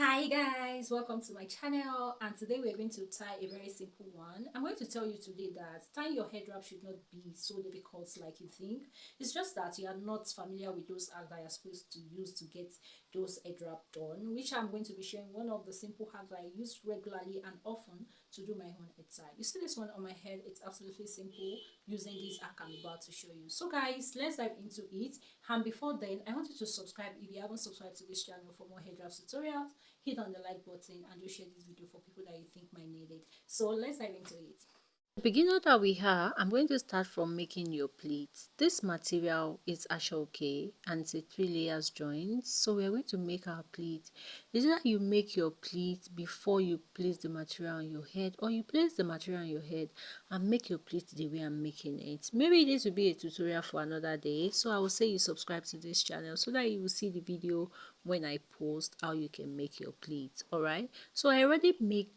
Hi guys, welcome to my channel, and today we're going to tie a very simple one. I'm going to tell you today that tying your head wrap should not be so difficult like you think. It's just that you are not familiar with those hacks that you're supposed to use to get those head wrap done, which I'm going to be sharing one of the simple hacks that I use regularly and often to do my own head tie. You see this one on my head, it's absolutely simple using this hack I'm about to show you. So guys, let's dive into it. And before then, I want you to subscribe if you haven't subscribed to this channel for more head wrap tutorials. Hit on the like button and do share this video for people that you think might need it. So let's dive into it. The beginner that we are, I'm going to start from making your pleats. This material is Aso-oke and it's a 3 layers joint. So we are going to make our pleat. Is that you make your pleat before you place the material on your head, or you place the material on your head and make your pleat the way I'm making it. Maybe this will be a tutorial for another day. So I will say you subscribe to this channel so that you will see the video when I post how you can make your pleats. Alright. So I already make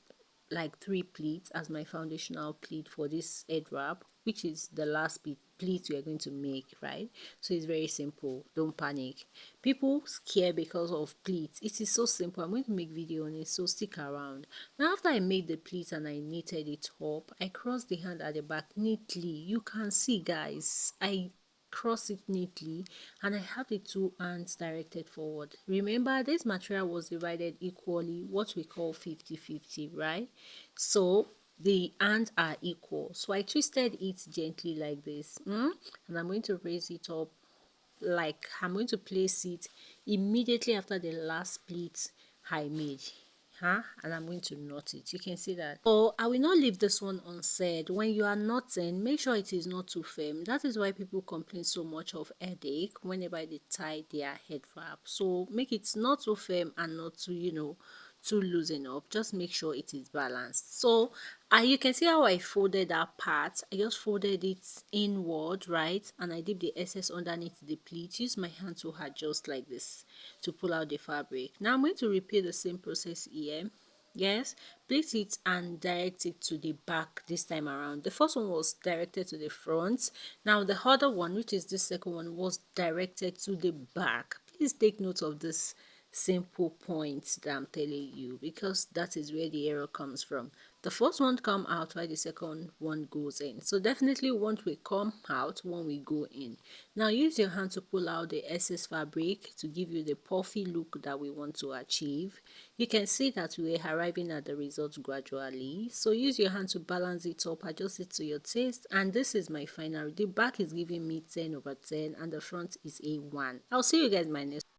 like 3 pleats as my foundational pleat for this head wrap, which is the last pleat we are going to make, right? So it's very simple, don't panic. People scare because of pleats. It is so simple. I'm going to make video on it, so stick around. Now after I made the pleat and I knitted it up, I crossed the hand at the back neatly. You can see guys, I cross it neatly and I have the 2 hands directed forward. Remember, this material was divided equally, what we call 50-50, right? So the hands are equal. So I twisted it gently like this, and I'm going to raise it up, like I'm going to place it immediately after the last pleat I made. And I'm going to knot it. You can see that. Oh, I will not leave this one unsaid. When you are knotting, make sure it is not too firm. That is why people complain so much of headache whenever they tie their head wrap. So make it not too firm and not too, too loosen up. Just make sure it is balanced. So you can see how I folded that part. I just folded it inward, right, and I dip the excess underneath the pleat. Use my hand to adjust like this to pull out the fabric. Now I'm going to repeat the same process here. Yes, place it and direct it to the back this time around. The first one was directed to the front. Now the other one, which is the second one, was directed to the back. Please take note of this simple points that I'm telling you, because that is where the error comes from. The first one come out while the second one goes in. So definitely one will come out, one will go in. Now use your hand to pull out the excess fabric to give you the puffy look that we want to achieve. You can see that we are arriving at the result gradually. So use your hand to balance it up, adjust it to your taste, and this is my final. The back is giving me 10/10 and the front is a 1. I'll see you guys in my next